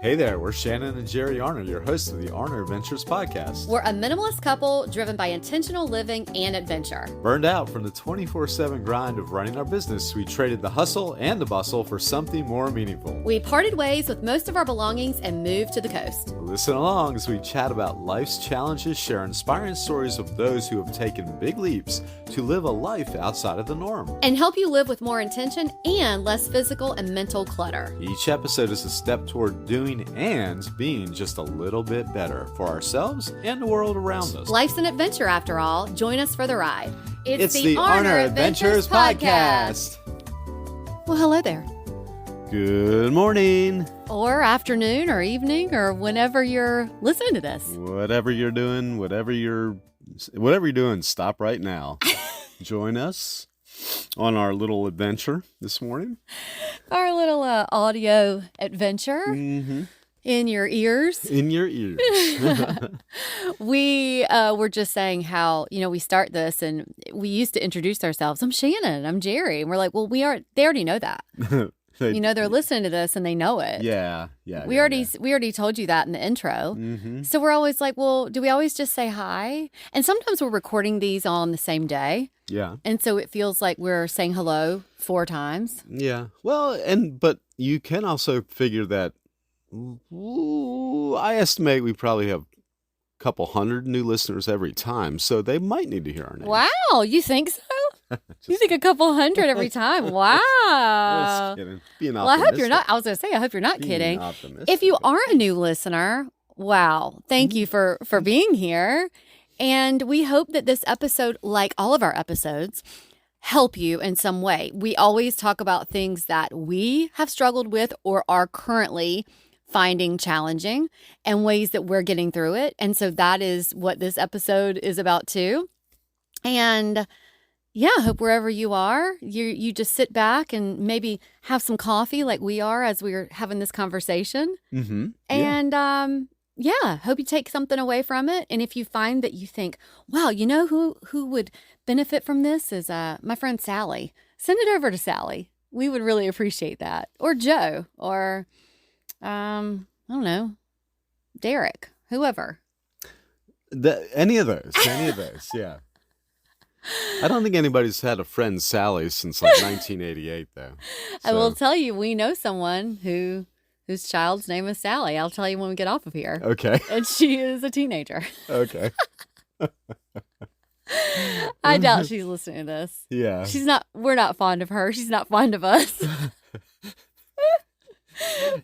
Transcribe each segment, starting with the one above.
Hey there, we're Shannon and Jerry Arner, your hosts of the Arner Adventures podcast. We're a minimalist couple driven by intentional living and adventure. Burned out from the 24/7 grind of running our business, we traded the hustle and the bustle for something more meaningful. We parted ways with most of our belongings and moved to the coast. Listen along as we chat about life's challenges, share inspiring stories of those who have taken big leaps to live a life outside of the norm, and help you live with more intention and less physical and mental clutter. Each episode is a step toward doing and being just a little bit better for ourselves and the world around us. Life's an adventure after all. Join us for the ride. It's the Arner Adventures podcast. Well, hello there. Good morning. Or afternoon or evening or whenever you're listening to this. Whatever you're doing, stop right now. Join us on our little adventure this morning. Our little audio adventure in your ears. In your ears. We were just saying how, we start this and we used to introduce ourselves. I'm Shannon. I'm Jerry. And we're like, well, they already know that. They're listening to this and they know it. Yeah. We already told you that in the intro. So we're always like, well, do we always just say hi? And sometimes we're recording these on the same day. Yeah. And so it feels like we're saying hello 4 times. Yeah. Well, but you can also figure that I estimate we probably have a couple hundred new listeners every time, so they might need to hear our name. Wow, you think so? You think a couple hundred every time? Wow. Just kidding. Being optimistic. Well, I hope you're not. I was going to say, I hope you're not kidding. If you are a new listener, wow, thank you for being here. And we hope that this episode, like all of our episodes, help you in some way. We always talk about things that we have struggled with or are currently finding challenging and ways that we're getting through it. And so that is what this episode is about too. And yeah, I hope wherever you are, you just sit back and maybe have some coffee like we are as we're having this conversation. Mm-hmm. And hope you take something away from it. And if you find that you think, wow, who would benefit from this is my friend Sally. Send it over to Sally. We would really appreciate that. Or Joe, or I don't know, Derek, whoever. Any of those, yeah. I don't think anybody's had a friend Sally since like 1988, though. So. I will tell you, we know someone whose child's name is Sally. I'll tell you when we get off of here. Okay. And she is a teenager. Okay. I doubt she's listening to this. Yeah. We're not fond of her. She's not fond of us.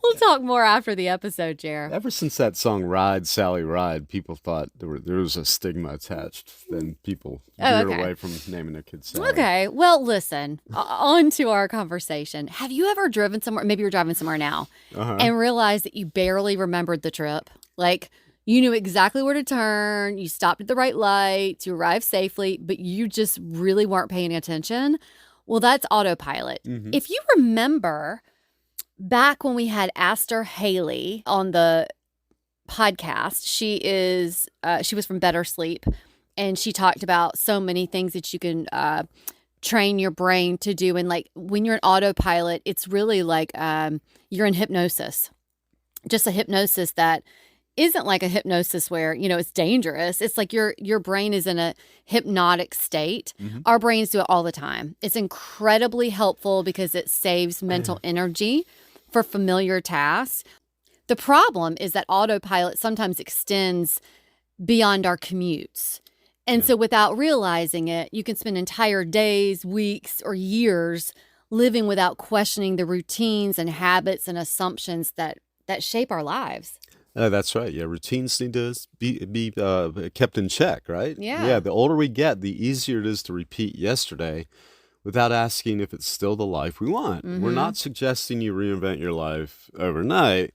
We'll talk more after the episode, Jer. Ever since that song "Ride, Sally, Ride," people thought there was a stigma attached. Then people veered away from naming their kids Sally. Okay, well, listen, on to our conversation. Have you ever driven somewhere, maybe you're driving somewhere now, and realized that you barely remembered the trip? Like, you knew exactly where to turn, you stopped at the right lights, you arrived safely, but you just really weren't paying attention? Well, that's autopilot. Mm-hmm. If you remember, back when we had Aster Haley on the podcast, she was from Better Sleep, and she talked about so many things that you can train your brain to do. And like when you're in autopilot, it's really like you're in hypnosis, just a hypnosis that isn't like a hypnosis where, it's dangerous. It's like your brain is in a hypnotic state. Mm-hmm. Our brains do it all the time. It's incredibly helpful because it saves mental energy for familiar tasks. The problem is that autopilot sometimes extends beyond our commutes. And so without realizing it, you can spend entire days, weeks, or years living without questioning the routines and habits and assumptions that shape our lives. That's right. Yeah, routines need to be kept in check, right? Yeah. Yeah, the older we get, the easier it is to repeat yesterday without asking if it's still the life we want. Mm-hmm. We're not suggesting you reinvent your life overnight,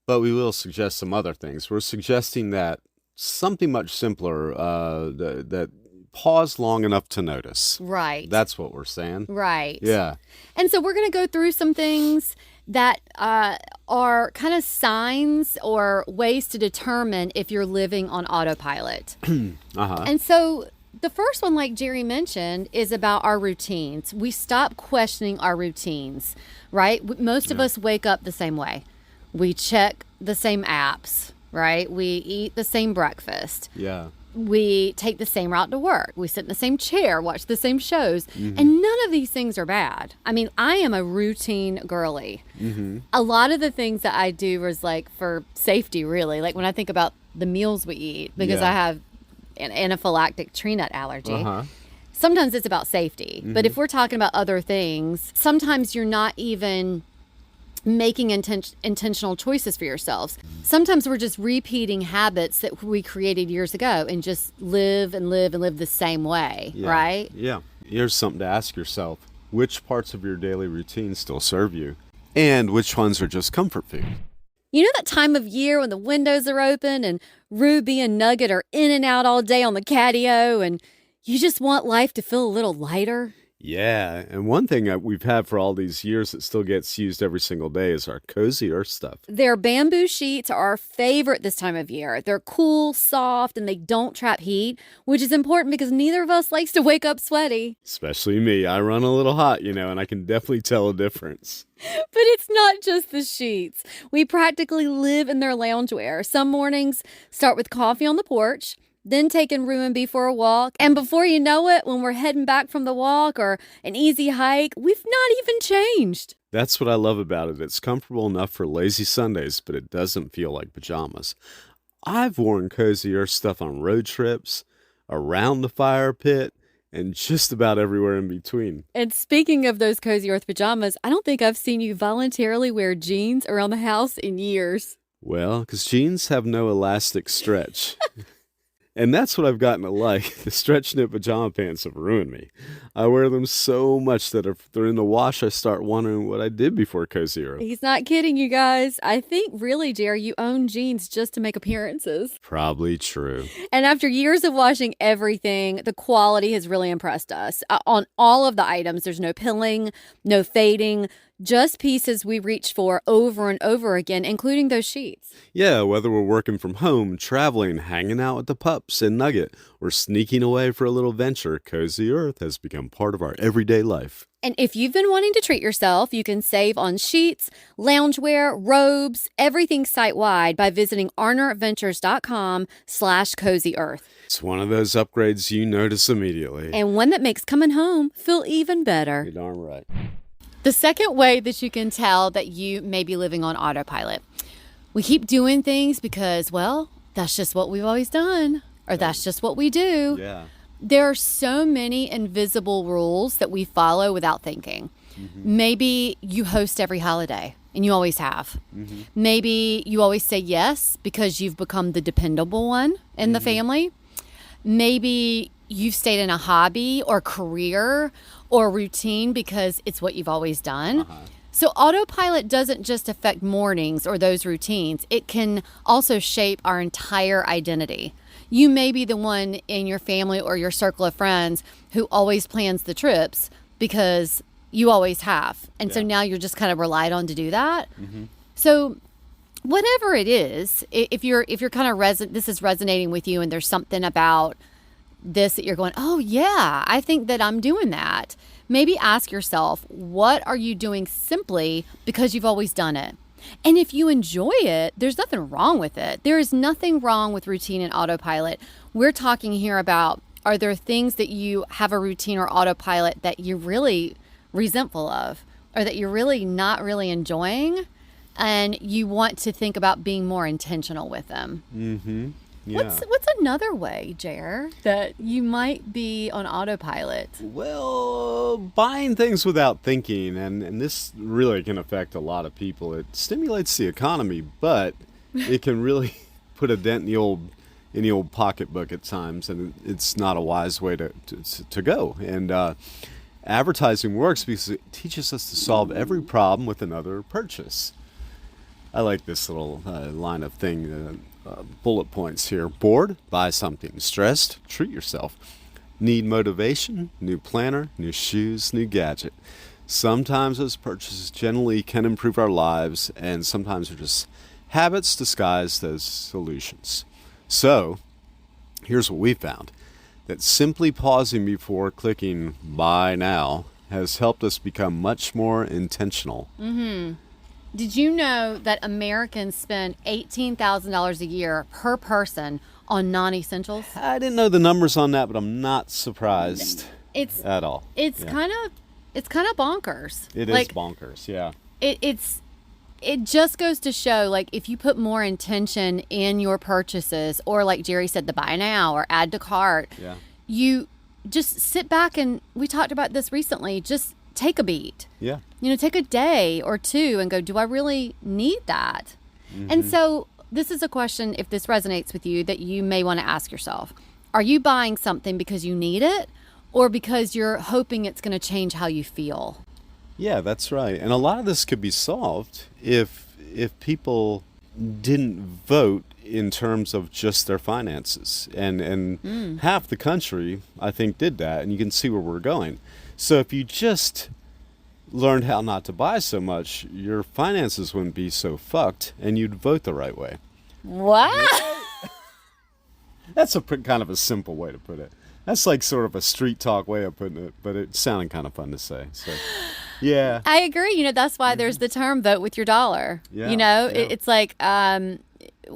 but we will suggest some other things. We're suggesting that something much simpler, that pause long enough to notice. Right. That's what we're saying. Right. Yeah. And so we're going to go through some things that are kind of signs or ways to determine if you're living on autopilot. And so the first one, like Jerry mentioned, is about our routines. We stop questioning our routines, right? Most of us wake up the same way. We check the same apps, right? We eat the same breakfast. Yeah. We take the same route to work. We sit in the same chair, watch the same shows. And none of these things are bad. I mean, I am a routine girly. A lot of the things that I do is like for safety, really. Like when I think about the meals we eat, because I have an anaphylactic tree nut allergy. Sometimes it's about safety. But if we're talking about other things, sometimes you're not even making intentional choices for yourselves. Sometimes we're just repeating habits that we created years ago and just live the same way, right? Yeah. Here's something to ask yourself. Which parts of your daily routine still serve you? And which ones are just comfort food? You know that time of year when the windows are open and Ruby and Nugget are in and out all day on the catio and you just want life to feel a little lighter? Yeah, and one thing that we've had for all these years that still gets used every single day is our Cozy Earth stuff. Their bamboo sheets are our favorite this time of year. They're cool, soft, and they don't trap heat, which is important because neither of us likes to wake up sweaty. Especially me. I run a little hot, and I can definitely tell a difference. But it's not just the sheets. We practically live in their loungewear. Some mornings start with coffee on the porch, then taking Rue and B for a walk. And before you know it, when we're heading back from the walk or an easy hike, we've not even changed. That's what I love about it. It's comfortable enough for lazy Sundays, but it doesn't feel like pajamas. I've worn Cozy Earth stuff on road trips, around the fire pit, and just about everywhere in between. And speaking of those Cozy Earth pajamas, I don't think I've seen you voluntarily wear jeans around the house in years. Well, because jeans have no elastic stretch. And that's what I've gotten to like. The stretch knit pajama pants have ruined me. I wear them so much that if they're in the wash, I start wondering what I did before Cozy Earth. He's not kidding, you guys. I think really, Jerry, you own jeans just to make appearances. Probably true. And after years of washing everything, the quality has really impressed us. On all of the items, there's no pilling, no fading, just pieces we reach for over and over again, including those sheets. Yeah, whether we're working from home, traveling, hanging out with the pups and Nugget, or sneaking away for a little venture, Cozy Earth has become part of our everyday life. And if you've been wanting to treat yourself, you can save on sheets, loungewear, robes, everything site-wide by visiting arnerventures.com/cozyearth. It's one of those upgrades you notice immediately. And one that makes coming home feel even better. You're darn right. The second way that you can tell that you may be living on autopilot. We keep doing things because, well, that's just what we've always done, or that's just what we do. Yeah. There are so many invisible rules that we follow without thinking. Maybe you host every holiday, and you always have. Maybe you always say yes because you've become the dependable one in the family. Maybe you've stayed in a hobby or career or routine because it's what you've always done. So autopilot doesn't just affect mornings or those routines. It can also shape our entire identity. You may be the one in your family or your circle of friends who always plans the trips because you always have. And so now you're just kind of relied on to do that. So whatever it is, if you're kind of this is resonating with you and there's something about this that you're going, oh yeah, I think that I'm doing that. Maybe ask yourself, what are you doing simply because you've always done it? And if you enjoy it, there's nothing wrong with it. There is nothing wrong with routine and autopilot. We're talking here about, are there things that you have a routine or autopilot that you're really resentful of or that you're really not really enjoying and you want to think about being more intentional with them? Yeah. What's another way, Jer, that you might be on autopilot? Well, buying things without thinking, and this really can affect a lot of people. It stimulates the economy, but it can really put a dent in the old pocketbook at times, and it's not a wise way to go. And advertising works because it teaches us to solve every problem with another purchase. I like this little line of thing. Bullet points here. Bored? Buy something. Stressed? Treat yourself. Need motivation? New planner, new shoes, new gadget. Sometimes those purchases generally can improve our lives, and sometimes they're just habits disguised as solutions. So, here's what we found. That simply pausing before clicking buy now has helped us become much more intentional. Did you know that Americans spend $18,000 a year per person on non-essentials? I didn't know the numbers on that, but I'm not surprised It's at all. it's Yeah. kind of bonkers. It is bonkers, yeah. It just goes to show, like, if you put more intention in your purchases, or like Jerry said, the buy now or add to cart, Yeah. you just sit back, and we talked about this recently, just take a beat. Yeah. Take a day or two and go, do I really need that? And so this is a question, if this resonates with you, that you may want to ask yourself. Are you buying something because you need it, or because you're hoping it's going to change how you feel? Yeah, that's right. And a lot of this could be solved if people didn't vote in terms of just their finances. And half the country, I think, did that, and you can see where we're going. So if you just learned how not to buy so much, your finances wouldn't be so fucked, and you'd vote the right way. What? That's a kind of a simple way to put it. That's like sort of a street talk way of putting it, but it sounded kind of fun to say. So, yeah. I agree. That's why there's the term vote with your dollar. Yeah, It's like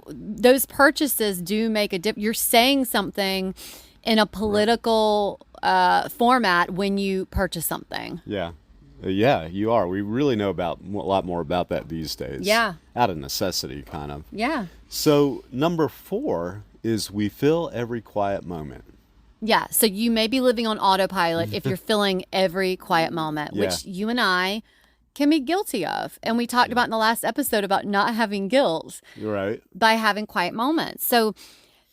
those purchases do make a difference. You're saying something in a political format when you purchase something. Yeah. Yeah, you are. We really know a lot more about that these days. Yeah. Out of necessity, kind of. Yeah. So, number 4 is we fill every quiet moment. Yeah. So you may be living on autopilot if you're filling every quiet moment, which you and I can be guilty of. And we talked about in the last episode about not having guilt. You're right. By having quiet moments. So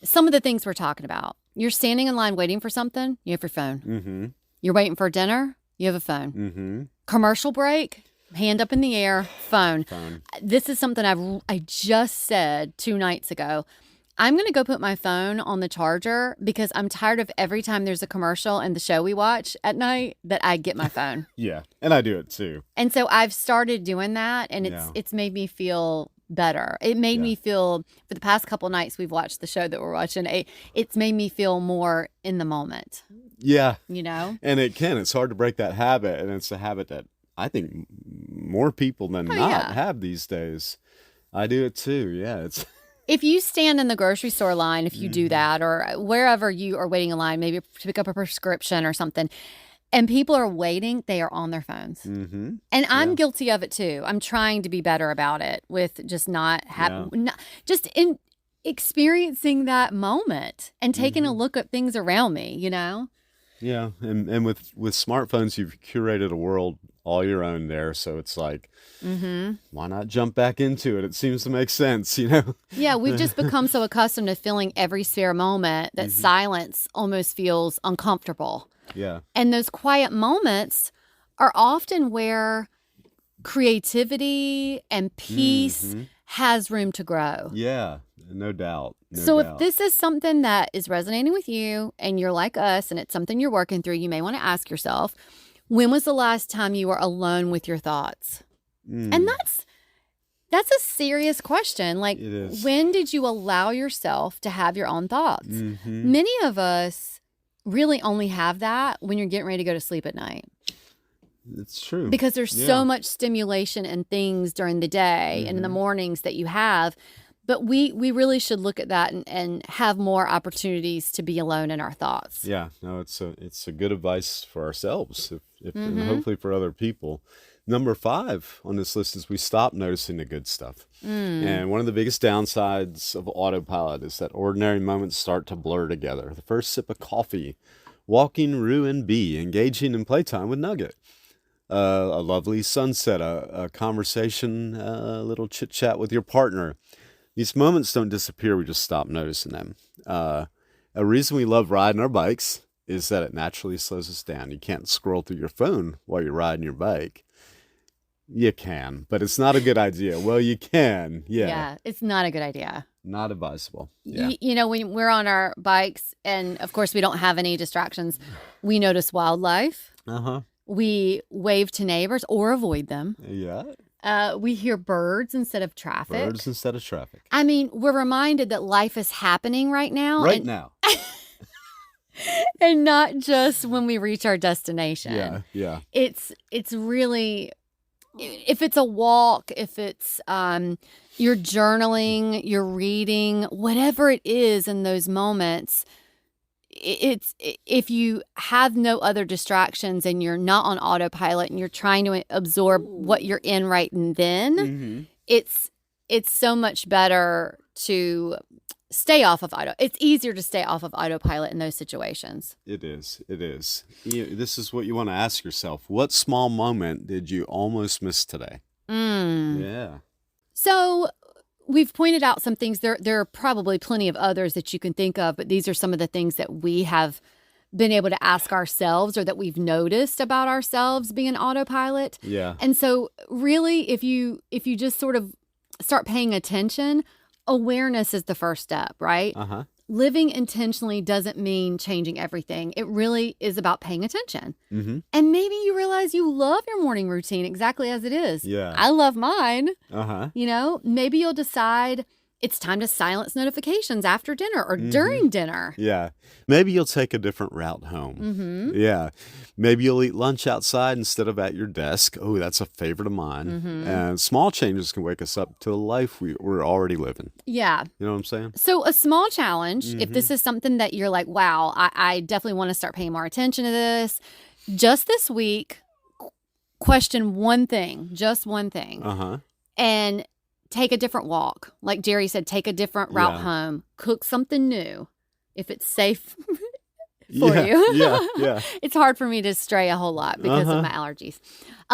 some of the things we're talking about. You're standing in line waiting for something, you have your phone. Mm-hmm. You're waiting for dinner, you have a phone. Mm-hmm. Commercial break, hand up in the air, phone. Phone. This is something I just said 2 nights ago. I'm going to go put my phone on the charger because I'm tired of every time there's a commercial in the show we watch at night that I get my phone. Yeah, and I do it too. And so I've started doing that, and it's made me feel better. It made me feel, for the past couple nights we've watched the show that we're watching, it's made me feel more in the moment. Yeah. And it's hard to break that habit, and it's a habit that I think more people than not have these days. I do it too. Yeah, it's... If you stand in the grocery store line, if you do that, or wherever you are waiting in line, maybe to pick up a prescription or something, and people are waiting, they are on their phones. Mm-hmm. And I'm guilty of it too. I'm trying to be better about it with just not having, just in experiencing that moment and taking a look at things around me, Yeah, and with smartphones, you've curated a world all your own there, so it's like, why not jump back into it? It seems to make sense, Yeah, we've just become so accustomed to filling every spare moment that silence almost feels uncomfortable. Yeah. And those quiet moments are often where creativity and peace has room to grow. Yeah, no doubt. If this is something that is resonating with you and you're like us and it's something you're working through, you may want to ask yourself, when was the last time you were alone with your thoughts? And that's a serious question. Like, it is. When did you allow yourself to have your own thoughts? Many of us really only have that when you're getting ready to go to sleep at night. It's true. Because there's so much stimulation and things during the day and in the mornings that you have. But we really should look at that and have more opportunities to be alone in our thoughts. Yeah, no, it's a good advice for ourselves, if and hopefully for other people. Number 5 on this list is we stop noticing the good stuff. And one of the biggest downsides of autopilot is that ordinary moments start to blur together. The first sip of coffee, walking Rue and Bee, engaging in playtime with Nugget. A lovely sunset, a conversation, a little chit chat with your partner. These moments don't disappear, we just stop noticing them. A reason we love riding our bikes is that it naturally slows us down. You can't scroll through your phone while you're riding your bike. You can, but it's not a good idea. Well, you can, Yeah, it's not a good idea. Not advisable. Yeah. When we're on our bikes, and of course we don't have any distractions, we notice wildlife. We wave to neighbors or avoid them. Yeah. We hear birds instead of traffic. Birds instead of traffic. I mean, we're reminded that life is happening right now. Right now. And not just when we reach our destination. Yeah. It's really if it's a walk, if it's you're journaling, you're reading, whatever it is in those moments, it's if you have no other distractions and you're not on autopilot and you're trying to absorb what you're in right and then, it's so much better to stay off of It's easier to stay off of autopilot in those situations. It is. This is what you want to ask yourself. What small moment did you almost miss today? Yeah. So we've pointed out some things. There are probably plenty of others that you can think of, but these are some of the things that we have been able to ask ourselves or that we've noticed about ourselves being autopilot. Yeah. And so really, if you just sort of start paying attention, awareness is the first step, right? Living intentionally doesn't mean changing everything. It really is about paying attention. And maybe you realize you love your morning routine exactly as it is. Yeah. I love mine. You know, maybe you'll decide it's time to silence notifications after dinner or during dinner. Yeah. Maybe you'll take a different route home. Yeah. Maybe you'll eat lunch outside instead of at your desk. Oh, that's a favorite of mine. And small changes can wake us up to the life we're already living. Yeah. You know what I'm saying? So a small challenge, if this is something that you're like, wow, I definitely want to start paying more attention to this. Just this week, question one thing, just one thing. And take a different walk. Like Jerry said, take a different route home. Cook something new if it's safe for you. Yeah. It's hard for me to stray a whole lot because of my allergies.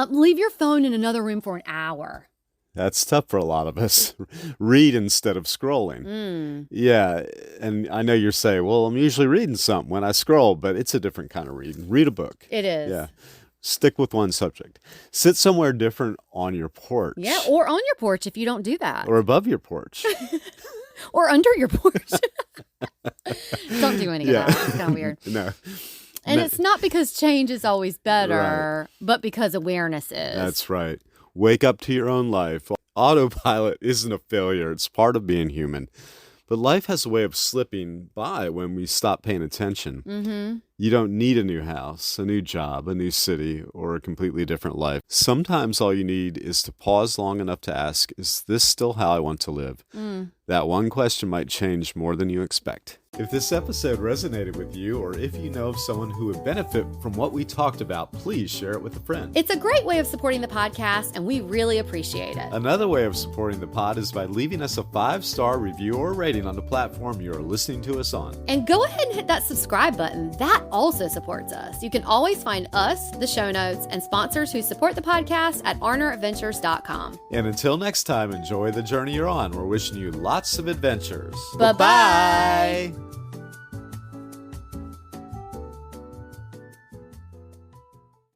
Leave your phone in another room for an hour. That's tough for a lot of us. Read instead of scrolling. Yeah. And I know you're saying, well, I'm usually reading something when I scroll, but it's a different kind of reading. Read a book. It is. Yeah. Stick with one subject. Sit somewhere different on your porch. Yeah, or on your porch if you don't do that. Or above your porch. Or under your porch. Don't do any of that. It's kind of weird. No. And it's not because change is always better, but because awareness is. That's right. Wake up to your own life. Autopilot isn't a failure. It's part of being human. But life has a way of slipping by when we stop paying attention. You don't need a new house, a new job, a new city, or a completely different life. Sometimes all you need is to pause long enough to ask, is this still how I want to live? That one question might change more than you expect. If this episode resonated with you, or if you know of someone who would benefit from what we talked about, please share it with a friend. It's a great way of supporting the podcast, and we really appreciate it. Another way of supporting the pod is by leaving us a 5-star review or rating on the platform you are listening to us on. And go ahead and hit that subscribe button. That also supports us. You can always find us, the show notes, and sponsors who support the podcast at arneradventures.com. And until next time, enjoy the journey you're on. We're wishing you lots of adventures. Bye-bye.